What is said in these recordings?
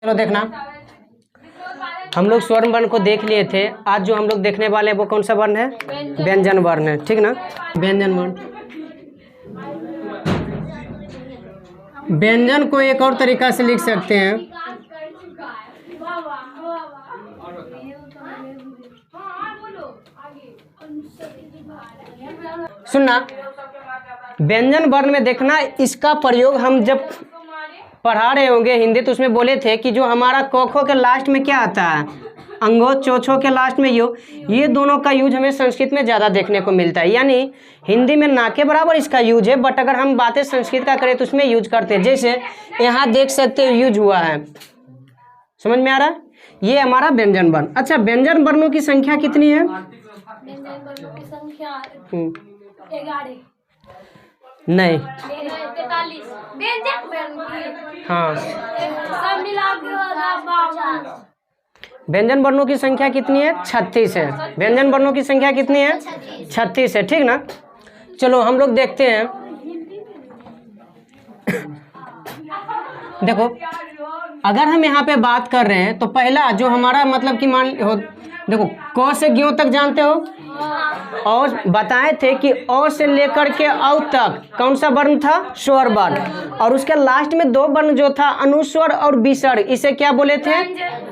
चलो देखना, हम लोग स्वर्ण वर्ण को देख लिए थे। आज जो हम लोग देखने वाले हैं वो कौन सा वर्ण है? व्यंजन वर्ण है, ठीक ना। व्यंजन वर्ण, व्यंजन को एक और तरीका से लिख सकते हैं, सुनना, व्यंजन वर्ण में देखना, इसका प्रयोग हम जब पढ़ा रहे होंगे हिंदी तो उसमें बोले थे कि जो हमारा क ख के लास्ट में क्या आता है, अंगो चोछो के लास्ट में ये दोनों का यूज हमें संस्कृत में ज़्यादा देखने को मिलता है। यानी हिंदी में ना के बराबर इसका यूज है, बट अगर हम बातें संस्कृत का करें तो उसमें यूज करते हैं। जैसे यहाँ देख सकते हो यूज हुआ है, समझ में आ रहा है? ये हमारा व्यंजन वर्ण। अच्छा, व्यंजन वर्णों की संख्या कितनी है? व्यंजन वर्णों की संख्या 11 नहीं, 43 व्यंजन वर्ण की, हाँ, सब मिला के होगा 52। व्यंजन वर्णों की संख्या कितनी है? 36 है। व्यंजन वर्णों की संख्या कितनी है? 36 है, ठीक ना। चलो हम लोग देखते हैं, देखो अगर हम यहाँ पे बात कर रहे हैं तो पहला जो हमारा मतलब कि देखो क से ज्यों तक जानते हो, और बताए थे कि अ से लेकर के औ तक कौन सा वर्ण था? स्वर वर्ण। और उसके लास्ट में दो वर्ण जो था अनुस्वर और विसर्ग, इसे क्या बोले थे?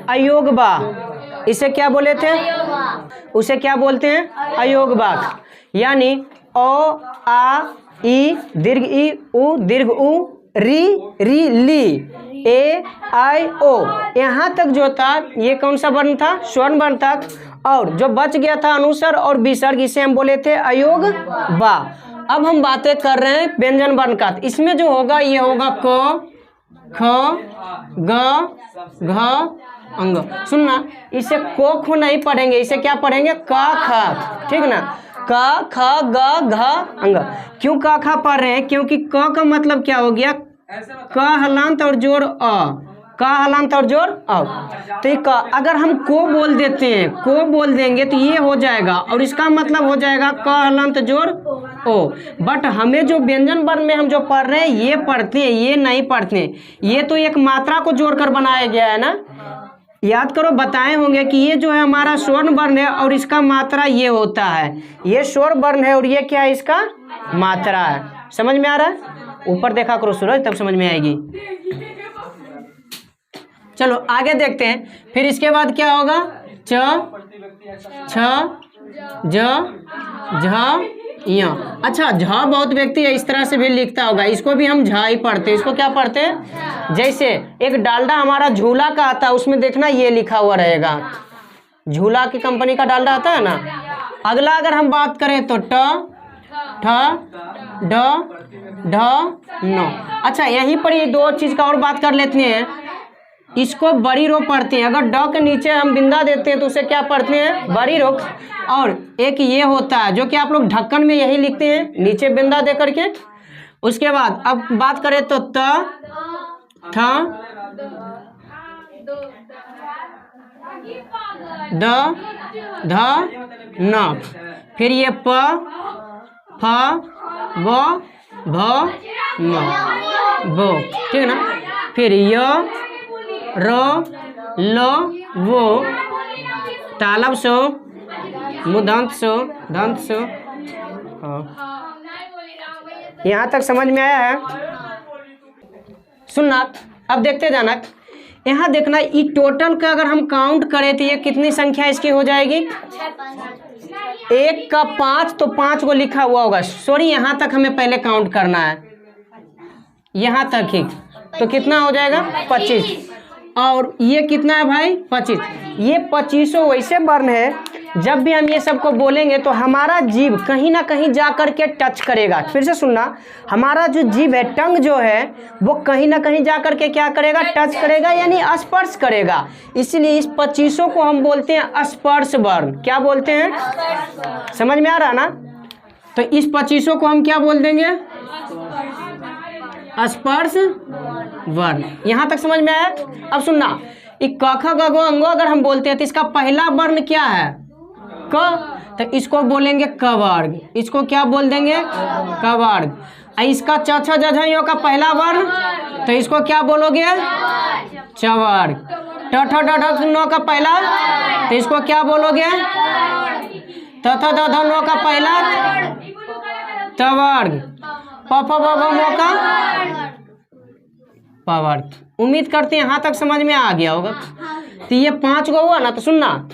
अयोगवा। इसे क्या बोले थे? उसे क्या बोलते हैं? अयोगवा। यानी अ आ ई दीर्घ ई उ दीर्घ उ री ली ए आई ओ, यहाँ तक जो था ये कौन सा वर्ण था? स्वर्ण वर्ण था। और जो बच गया था अनुस्वर और विसर्ग, इसे हम बोले थे अयोग बा। अब हम बातें कर रहे हैं व्यंजन वर्ण का। इसमें जो होगा ये होगा क ख ग घ अंग। सुनना, इसे को खो नहीं पढ़ेंगे, इसे क्या पढ़ेंगे? क ख, ठीक ना। क ख ग घ अंग। क्यों क ख पढ़ रहे हैं? क्योंकि क का मतलब क्या हो गया? क हलांत और जोर अ, क हलांत और जोर अ। तो एक अगर हम को बोल देते हैं, को बोल देंगे तो ये हो जाएगा, और इसका मतलब हो जाएगा क हलांत जोर ओ। बट हमें जो व्यंजन वर्ण में हम जो पढ़ रहे हैं ये पढ़ते हैं, ये नहीं पढ़ते हैं। ये तो एक मात्रा को जोड़कर बनाया गया है ना। याद करो, बताए होंगे कि ये जो है हमारा स्वर्ण वर्ण है और इसका मात्रा ये होता है। ये स्वर वर्ण है और ये क्या है? इसका मात्रा है। समझ में आ रहा है? ऊपर देखा करो सूरज, तब समझ में आएगी। चलो आगे देखते हैं। फिर इसके बाद क्या होगा? च छ ज झ य। अच्छा, झ बहुत व्यक्ति है इस तरह से भी लिखता होगा, इसको भी हम झा ही पढ़ते हैं। इसको क्या पढ़ते हैं? जैसे एक डालडा हमारा झूला का आता है, उसमें देखना ये लिखा हुआ रहेगा, झूला की कंपनी का डालडा आता है ना। अगला अगर हम बात करें तो ट ठ ड ढ न। अच्छा, यहीं पर ये दो चीज का और बात कर लेते हैं। इसको बड़ी रो पढ़ते हैं। अगर ड के नीचे हम बिंदा देते हैं तो उसे क्या पढ़ते हैं? बड़ी रो। और एक ये होता है जो कि आप लोग ढक्कन में यही लिखते हैं, नीचे बिंदा दे करके। उसके बाद अब बात करें तो त थ द ध न। फिर ये प फ व भ म बो, ठीक है ना। फिर य र ल वो, तालब सो मुदंत सो दंत सो। यहाँ तक समझ में आया है? सुनना, अब देखते जाना। यहाँ देखना, ये टोटल का अगर हम काउंट करें तो ये कितनी संख्या इसकी हो जाएगी? 1 का 5, तो 5 को लिखा हुआ होगा। सॉरी, यहाँ तक हमें पहले काउंट करना है, यहाँ तक ही। तो कितना हो जाएगा? 25। और ये कितना है भाई? 25। ये 25 वैसे वर्ण है, जब भी हम ये सबको बोलेंगे तो हमारा जीभ कहीं ना कहीं जा कर के टच करेगा। फिर से सुनना, हमारा जो जीभ है, टंग जो है, वो कहीं ना कहीं जा कर के क्या करेगा? टच करेगा, यानी स्पर्श करेगा। इसीलिए इस 25 को हम बोलते हैं स्पर्श वर्ण। क्या बोलते हैं? समझ में आ रहा ना? तो इस 25 को हम क्या बोल देंगे? स्पर्श वर्ण। यहाँ तक समझ में आया? अब सुनना, एक क ख ग घ अंगो अगर हम बोलते हैं तो इसका पहला वर्ण क्या है? क। तो इसको बोलेंगे क वर्ग। इसको क्या बोल देंगे? क वर्ग। इसका च छ ज झ ञ का पहला वर्ण, तो इसको क्या बोलोगे? चवर्ग। ट ठ ड ढ न का पहला, तो इसको क्या बोलोगे? त थ द ध न का पहला, तवर्ग। प फ ब भ म का पवर्ग। उम्मीद करते हैं यहाँ तक समझ में आ गया होगा। तो ये 5 गो हुआ ना। तो सुनना,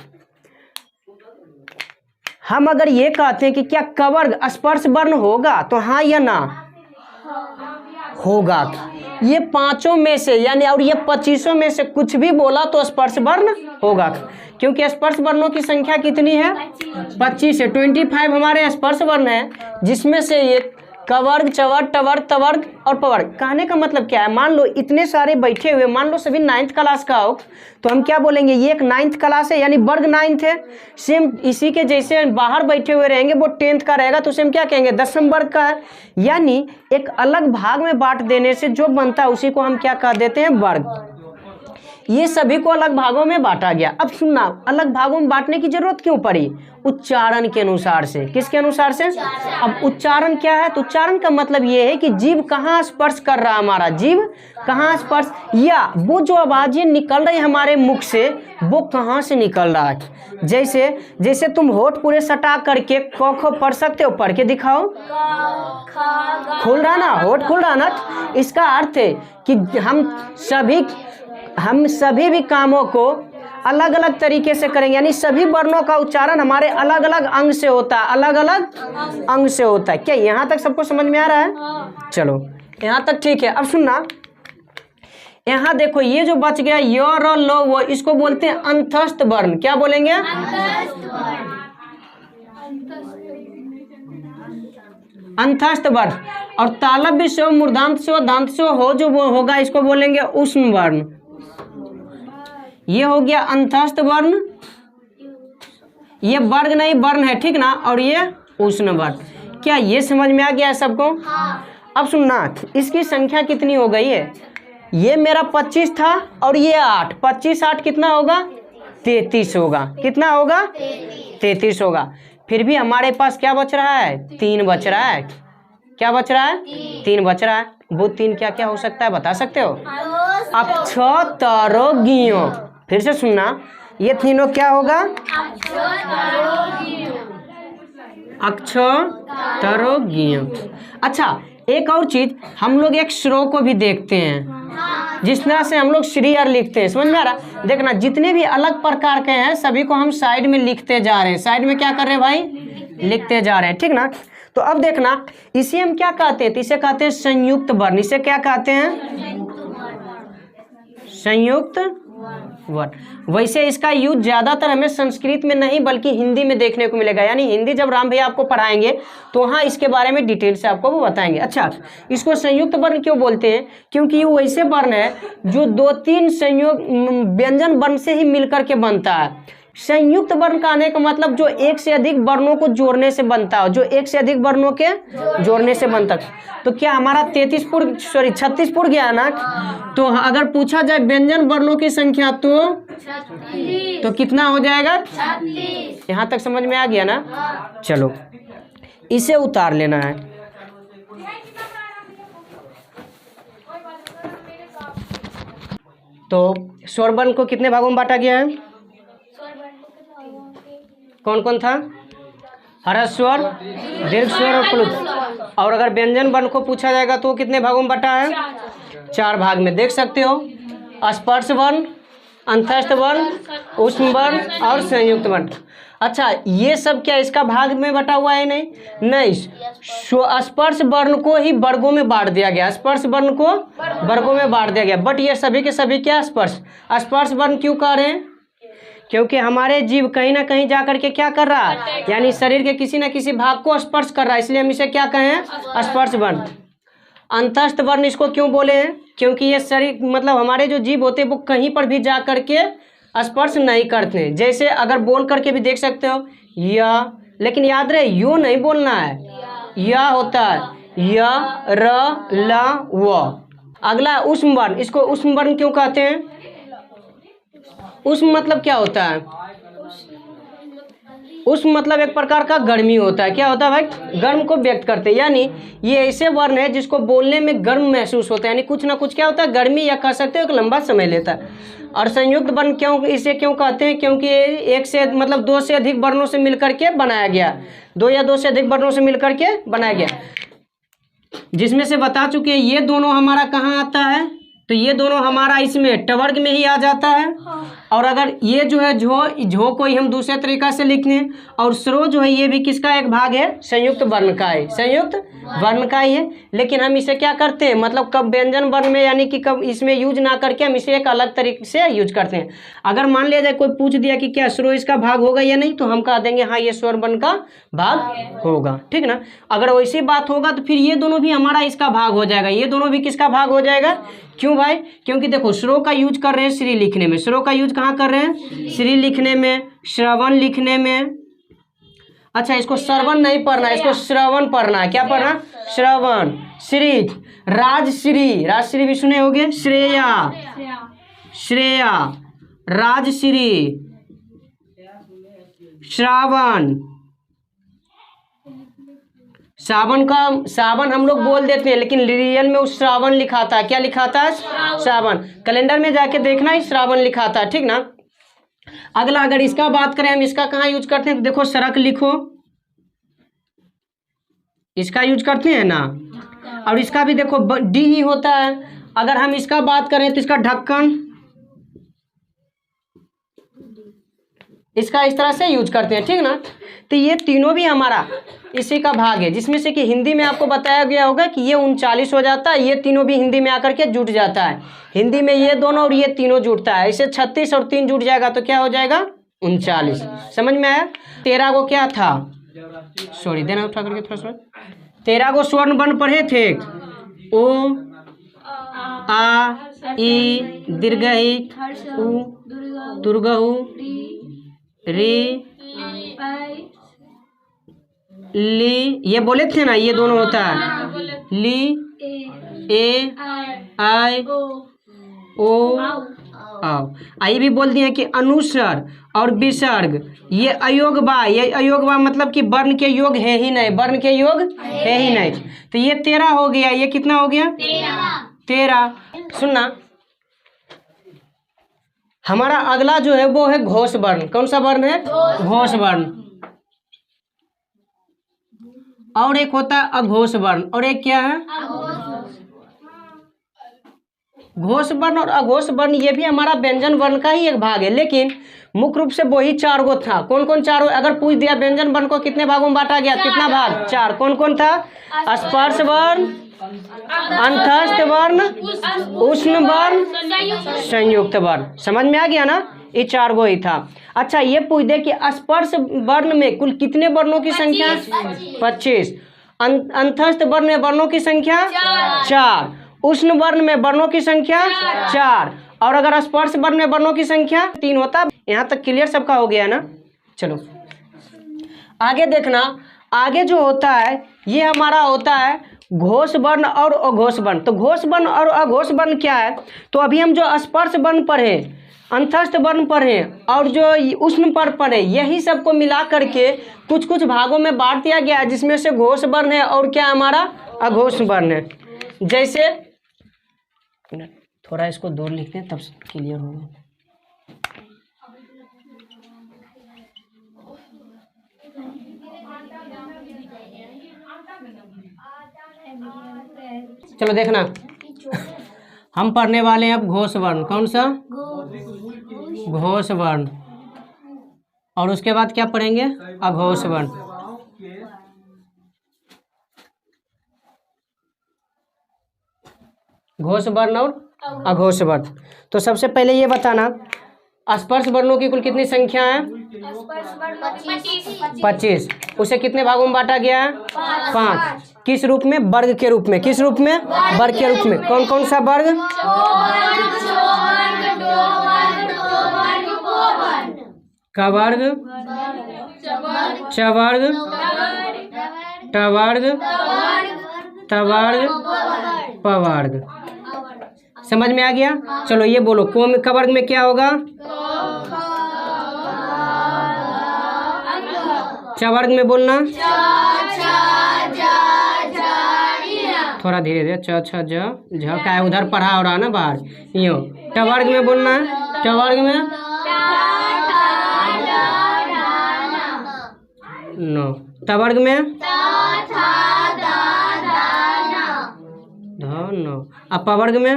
हम अगर ये कहते हैं कि क्या कवर्ग स्पर्श वर्ण होगा, तो हाँ या ना? होगा। ये 5 में से यानी और ये 25 में से कुछ भी बोला तो स्पर्श वर्ण होगा, क्योंकि स्पर्श वर्णों की संख्या कितनी है? 25 है। 25 हमारे स्पर्श वर्ण है, जिसमें से ये कवर्ग, चवर्ग, टवर्ग, तवर्ग और पवर्ग। कहने का मतलब क्या है? मान लो इतने सारे बैठे हुए, मान लो सभी 9th क्लास का हो, तो हम क्या बोलेंगे? ये एक 9th क्लास है, यानी वर्ग 9th है। सेम इसी के जैसे बाहर बैठे हुए रहेंगे वो 10th का रहेगा, तो उसे हम क्या कहेंगे? 10वें वर्ग का है। यानी एक अलग भाग में बांट देने से जो बनता है उसी को हम क्या कह देते हैं? वर्ग। ये सभी को अलग भागों में बांटा गया। अब सुनना, अलग भागों में बांटने की जरूरत क्यों पड़ी? उच्चारण के अनुसार से। किसके अनुसार से? अब उच्चारण क्या है? तो उच्चारण का मतलब ये है कि जीव कहाँ स्पर्श कर रहा है, हमारा जीव कहाँ स्पर्श, या वो जो आवाजें निकल रही हमारे मुख से वो कहाँ से निकल रहा है। जैसे तुम होठ पूरे सटा करके क ख पढ़ सकते हो, पढ़ के दिखाओ। खुल रहा ना, होठ खुल रहा ना। इसका अर्थ है कि हम सभी भी कामों को अलग अलग तरीके से करेंगे, यानी सभी वर्णों का उच्चारण हमारे अलग अलग अंग से होता है, अलग अलग अंग से होता है। क्या यहाँ तक सबको समझ में आ रहा है? चलो यहाँ तक ठीक है। अब सुनना, यहाँ देखो ये जो बच गया य र ल वो, इसको बोलते हैं अंतस्थ वर्ण। क्या बोलेंगे? अंतस्थ वर्ण। और तालव्य से, मूर्धांत से, दांत से हो जो वो होगा, इसको बोलेंगे ऊष्म वर्ण। ये हो गया अंतस्थ वर्ण, ये वर्ग नहीं वर्ण है, ठीक ना। और ये ऊष्म वर्ण। क्या ये समझ में आ गया है सबको? अब सुनना, इसकी संख्या कितनी हो गई है? ये मेरा 25 था और ये 8, 25 8 कितना होगा? 33 होगा। कितना होगा? 33 होगा। फिर भी हमारे पास क्या बच रहा है? 3 बच रहा है। क्या बच रहा है? 3 बच रहा है। वो 3 क्या क्या हो सकता है, बता सकते हो? अक्ष, तर, ज्ञ। फिर से सुनना, ये तीनों क्या होगा? अक्ष, तर, ज्ञ। अच्छा, एक और चीज, हम लोग एक श्रो को भी देखते हैं, जिस तरह से हम लोग श्री और लिखते हैं। समझ में आ रहा? देखना, जितने भी अलग प्रकार के हैं सभी को हम साइड में लिखते जा रहे हैं। साइड में क्या कर रहे हैं भाई? लिखते जा रहे हैं, ठीक ना। तो अब देखना, इसे हम क्या कहते हैं? तो इसे कहते हैं संयुक्त वर्ण। इसे क्या कहते हैं? संयुक्त वर्ण। वैसे इसका यूज ज्यादातर हमें संस्कृत में नहीं बल्कि हिंदी में देखने को मिलेगा, यानी हिंदी जब राम भैया आपको पढ़ाएंगे तो वहाँ इसके बारे में डिटेल से आपको वो बताएंगे। अच्छा, इसको संयुक्त वर्ण क्यों बोलते हैं? क्योंकि ये वैसे वर्ण है जो 2-3 संयोग व्यंजन वर्ण से ही मिलकर के बनता है। संयुक्त वर्ण का आने का मतलब जो एक से अधिक वर्णों को जोड़ने से बनता है, जो एक से अधिक वर्णों के जोड़ने से बनता है। तो क्या हमारा 36 पुर गया ना? तो अगर पूछा जाए व्यंजन वर्णों की संख्या तो कितना हो जाएगा? 36। यहाँ तक समझ में आ गया ना? चलो इसे उतार लेना है। तो स्वर वर्ण को कितने भागों में बांटा गया है? कौन कौन था? ह्रस्व स्वर, दीर्घ स्वर और प्लुत। और अगर व्यंजन वर्ण को पूछा जाएगा तो कितने भागों में बटा है? 4 भाग में। देख सकते हो, स्पर्श वर्ण, अंतस्थ वर्ण, ऊष्म वर्ण और संयुक्त वर्ण। अच्छा, ये सब क्या इसका भाग में बटा हुआ है? नहीं। स्पर्श वर्ण को ही वर्गों में बांट दिया गया। स्पर्श वर्ण को वर्गों में बांट दिया गया। बट ये सभी के सभी क्या स्पर्श वर्ण क्यों कह रहे हैं? क्योंकि हमारे जीव कहीं ना कहीं जा करके क्या कर रहा है, यानी शरीर के किसी न किसी भाग को स्पर्श कर रहा है, इसलिए हम इसे क्या कहें? स्पर्श वर्ण। अंतस्थ वर्ण इसको क्यों बोले हैं? क्योंकि ये शरीर मतलब हमारे जो जीव होते हैं वो कहीं पर भी जा करके स्पर्श नहीं करते। जैसे अगर बोल करके भी देख सकते हो या, लेकिन याद रहे यो नहीं बोलना है, या होता है य, र, ल, व। अगला ऊष्म वर्ण। इसको ऊष्म वर्ण क्यों कहते हैं? ऊष्म मतलब क्या होता है? उस मतलब एक प्रकार का गर्मी होता है। क्या होता है भाई? गर्म को व्यक्त करते हैं। यानी ये ऐसे वर्ण है जिसको बोलने में गर्म महसूस होता है, यानी कुछ ना कुछ क्या होता है, गर्मी, या कह सकते हो एक लंबा समय लेता है। और संयुक्त वर्ण क्यों इसे क्यों कहते हैं? क्योंकि ये एक से मतलब दो से अधिक वर्णों से मिलकर के बनाया गया, दो या दो से अधिक वर्णों से मिलकर के बनाया गया, जिसमें से बता चुके हैं ये दोनों हमारा कहाँ आता है, तो ये दोनों हमारा इसमें टवर्ग में ही आ जाता है। और अगर ये जो है झो को ही हम दूसरे तरीका से लिखने, और स्रो जो है ये भी किसका एक भाग है? संयुक्त वर्ण का है, संयुक्त वर्ण का ही है। लेकिन हम इसे क्या करते हैं, मतलब कब व्यंजन वर्ण में, यानी कि कब इसमें यूज ना करके हम इसे एक अलग तरीके से यूज करते हैं। अगर मान लिया जाए कोई पूछ दिया कि क्या स्रो इसका भाग होगा या नहीं, तो हम कह देंगे हाँ ये स्वर वर्ण का भाग होगा, ठीक ना। अगर वैसी बात होगा तो फिर ये दोनों भी हमारा इसका भाग हो जाएगा, ये दोनों भी किसका भाग हो जाएगा? क्यों भाई? क्योंकि देखो स्रो का यूज कर रहे हैं श्री लिखने में, स्रो का यूज कहाँ कर रहे हैं? श्री लिखने में, श्रवण लिखने में। अच्छा, इसको श्रवण नहीं पढ़ना, इसको श्रवण पढ़ना है। क्या पढ़ना? श्रवण। श्री, राजश्री, राजश्री भी सुने होंगे, श्रेया, श्रेया, राजश्री, श्रावण। सावन हम लोग बोल देते हैं, लेकिन रियल में उस श्रावण लिखा था। क्या लिखा था? श्रावण। कैलेंडर में जाके देखना ही श्रावण लिखा था, ठीक ना। अगला अगर इसका बात करें, हम इसका कहाँ यूज करते हैं, तो देखो सड़क लिखो, इसका यूज करते हैं ना। और इसका भी देखो डी ही होता है। अगर हम इसका बात करें तो इसका ढक्कन, इसका इस तरह से यूज करते हैं, ठीक ना। तो ये तीनों भी हमारा इसी का भाग है, जिसमें से कि हिंदी में आपको बताया गया होगा कि ये 39 हो जाता है, ये तीनों भी हिंदी में आकर के जुट जाता है। हिंदी में ये दोनों और ये तीनों जुटता है, इसे 36 और 3 जुट जाएगा तो क्या हो जाएगा? 39। समझ में आया? 13 को क्या था, सॉरी देना उठा करके थोड़ा सा, 13 को स्वर्ण वर्ण पढ़े थे। ओ, आ, ई, दीर्घ ई, उ, दुर्ग उ, री, ली, ये बोले थे ना, ये दोनों होता है। ली, ए, आई, ओ, आओ। आई भी बोल दिए कि अनुस्वर और विसर्ग, ये अयोग बा, ये अयोग बा मतलब कि वर्ण के योग है ही नहीं, वर्ण के योग है ही नहीं। तो ये 13 हो गया, ये कितना हो गया? 13। सुनना, हमारा अगला जो है वो है घोष वर्ण। कौन सा वर्ण है? घोष वर्ण। और एक होता है अघोष वर्ण, और एक क्या है? घोष वर्ण और अघोष वर्ण ये भी हमारा व्यंजन वर्ण का ही एक भाग है, लेकिन मुख्य रूप से वही 4 गो था। कौन कौन 4? अगर पूछ दिया व्यंजन वर्ण को कितने भागों में बांटा गया, कितना भाग? 4। कौन कौन था? स्पर्श वर्ण, अंतस्थ वर्ण, उष्ण वर्ण, संयुक्त वर्ण। समझ में आ गया ना? ये 4 गो ही था। अच्छा, ये पूछ दे कि स्पर्श वर्ण में कुल कितने वर्णों की संख्या? 25। अंतस्थ वर्ण में वर्णों की संख्या 4। उष्ण वर्ण में वर्णों की संख्या 4। और अगर स्पर्श वर्ण में वर्णों की संख्या 3 होता। यहाँ तक क्लियर सबका हो गया ना? चलो आगे देखना। आगे जो होता है ये हमारा होता है घोष वर्ण और अघोष वर्ण। तो घोष वर्ण और अघोष वर्ण क्या है? तो अभी हम जो स्पर्श वर्ण पढ़े, अंतस्थ वर्ण पढ़े और जो उष्ण वर्ण पढ़े, यही सबको मिला करके कुछ कुछ भागों में बांट दिया गया है, जिसमें से घोष वर्ण है और क्या हमारा अघोष वर्ण है। जैसे थोड़ा इसको दूर लिखते हैं तब क्लियर होगा। चलो देखना, हम पढ़ने वाले हैं अब घोष वर्ण। कौन सा? घोष वर्ण। और उसके बाद क्या पढ़ेंगे? अघोष वर्ण। घोष वर्ण और अघोष वर्ण। तो सबसे पहले ये बताना, स्पर्श वर्णों की कुल कितनी संख्या है? 25। उसे कितने भागों में बांटा गया है? 5। किस रूप में? वर्ग के रूप में। किस रूप में? वर्ग के रूप में। कौन कौन सा वर्ग? कवर्ग, चवर्ग, टवर्ग, तवर्ग, पवर्ग। समझ में आ गया? चलो ये बोलो, कवर्ग में क्या होगा? च वर्ग में बोलना, थोड़ा धीरे धीरे, च छ ज झ का है उधर पढ़ा हो रहा ना बाहर, यो ट वर्ग में बोलना, ट वर्ग में नो, त वर्ग में ध नो, अब प वर्ग में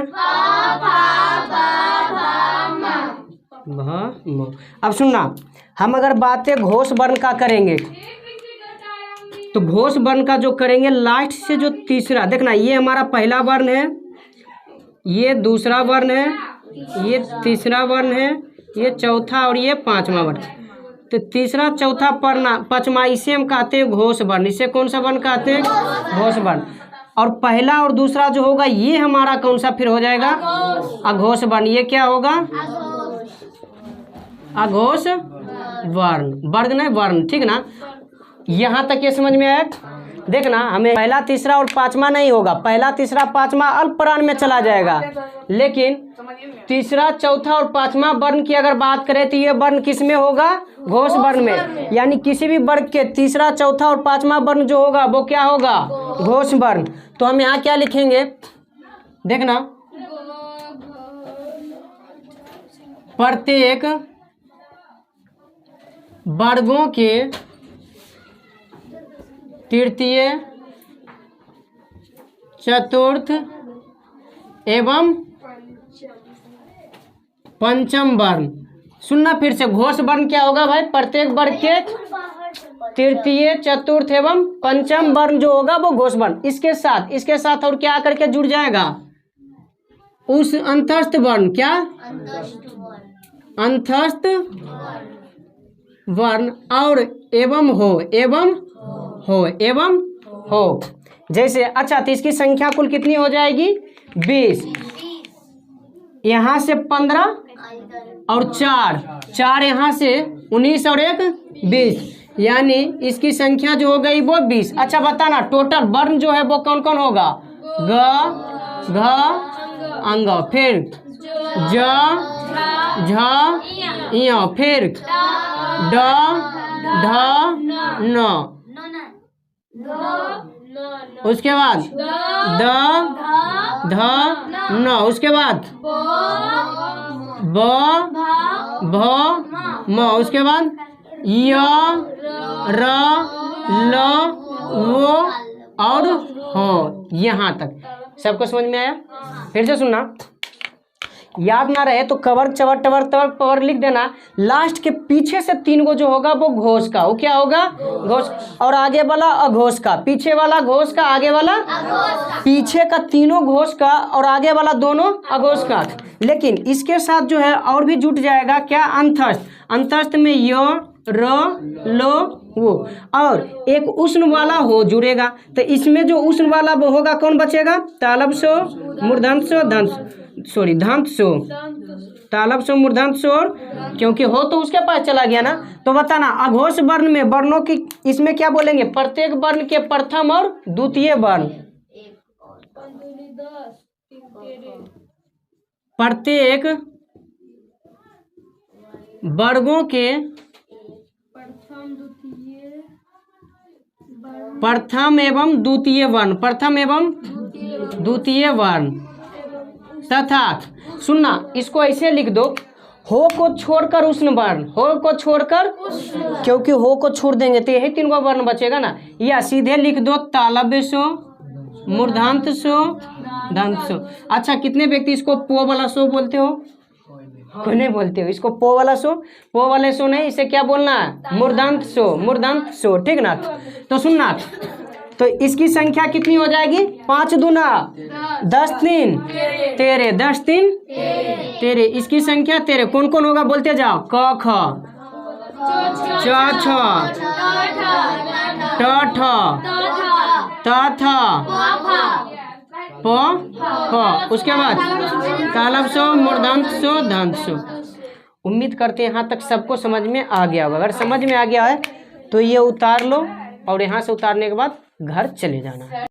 भ म। अब सुनना, हम अगर बातें घोष वर्ण का करेंगे तो घोष वर्ण का जो करेंगे लास्ट से जो तीसरा, देखना ये हमारा पहला वर्ण है, ये दूसरा वर्ण है, ये तीसरा वर्ण है, ये चौथा और ये पांचवा वर्ण। तो तीसरा चौथा पांचवा इसे हम कहते हैं घोष वर्ण। इसे कौन सा वर्ण कहते हैं? घोष वर्ण। और पहला और दूसरा जो होगा ये हमारा कौन सा फिर हो जाएगा? अघोष वर्ण। ये क्या होगा? अघोष वर्ण। वर्ग नहीं वर्ण, ठीक ना? यहाँ तक ये समझ में आया? देखना, हमें पहला तीसरा और पांचवा नहीं होगा, पहला तीसरा पांचवा अल्प प्राण में चला जाएगा, लेकिन तीसरा चौथा और पांचवा वर्ण की अगर बात करें तो ये वर्ण किस में होगा? घोष वर्ण में। यानी किसी भी वर्ग के तीसरा चौथा और पांचवा वर्ण जो होगा वो क्या होगा? घोष वर्ण। तो हम यहाँ क्या लिखेंगे? देखना, प्रत्येक वर्गों के तृतीय, चतुर्थ एवं पंचम वर्ण। सुनना फिर से, घोष वर्ण क्या होगा भाई? प्रत्येक वर्ग के तृतीय, चतुर्थ एवं पंचम वर्ण जो होगा वो घोष वर्ण। इसके साथ और क्या करके जुड़ जाएगा? उस अंतस्थ वर्ण। क्या? अंतस्थ वर्ण। और एवं हो। जैसे, अच्छा तो इसकी संख्या कुल कितनी हो जाएगी? 20। यहाँ से 15 और 4 यहाँ से 19 और 1 20, यानी इसकी संख्या जो हो गई वो 20। अच्छा बताना, टोटल वर्ण जो है वो कौन कौन होगा? ग, घ, अंग, फिर ज, झ, य, फिर ड, ढ, न, उसके बाद द, ध, न, उसके बाद ब, भ, म, उसके बाद य, र, ल, वो और हो। यहाँ तक सबको समझ में आया? फिर से सुनना, याद ना रहे तो कवर चवर टवर तवर पवर लिख देना। लास्ट के पीछे से 3 गो जो होगा वो घोष का, वो क्या होगा? घोष। और आगे वाला अघोष का, पीछे वाला घोष का, आगे वाला पीछे का तीनों घोष का और आगे वाला दोनों अघोष का। लेकिन इसके साथ जो है और भी जुट जाएगा क्या? अंतस्थ। अंतस्थ में य, र, लो, वो और एक उष्ण वाला हो जुड़ेगा। तो इसमें जो उष्ण वाला वो होगा कौन बचेगा? तालब सो, मूर्धन्य सो, दंत सो, तालब सो, मूर्धन्य सो, क्योंकि हो तो उसके पास चला गया ना। तो बताना, अघोष वर्ण में वर्णों की इसमें क्या बोलेंगे? प्रत्येक वर्ण के प्रथम और द्वितीय वर्ण। प्रत्येक वर्गों के प्रथम एवं द्वितीय वर्ण, प्रथम एवं द्वितीय वर्ण तथा, सुनना इसको ऐसे लिख दो, हो को छोड़कर उष्ण वर्ण, हो को छोड़कर, क्योंकि हो को छोड़ देंगे तो यही 3 गो वर्ण बचेगा ना। या सीधे लिख दो तालव्य सो, मूर्धांत सो, दंत सो। अच्छा, कितने व्यक्ति इसको पो वाला सो बोलते हो? कोई नहीं बोलते हो। इसको पो वाला सो, पो वाले सो नहीं, इसे क्या बोलना है? मूर्धांत सो, मूर्धांत सो, ठीक ना? तो सुनना, तो इसकी संख्या कितनी हो जाएगी? 5 दूना 10 3 13, 10 3 13। इसकी संख्या 13। कौन कौन होगा बोलते जाओ? क, ख, च, छ, ट, ठ, त, थ, प, फ, उसके बाद तालब सो, मूर्धांत सो, दंत सो। उम्मीद करते हैं यहाँ तक सबको समझ में आ गया होगा। अगर समझ में आ गया है तो ये उतार लो और यहाँ से उतारने के बाद घर चले जाना है।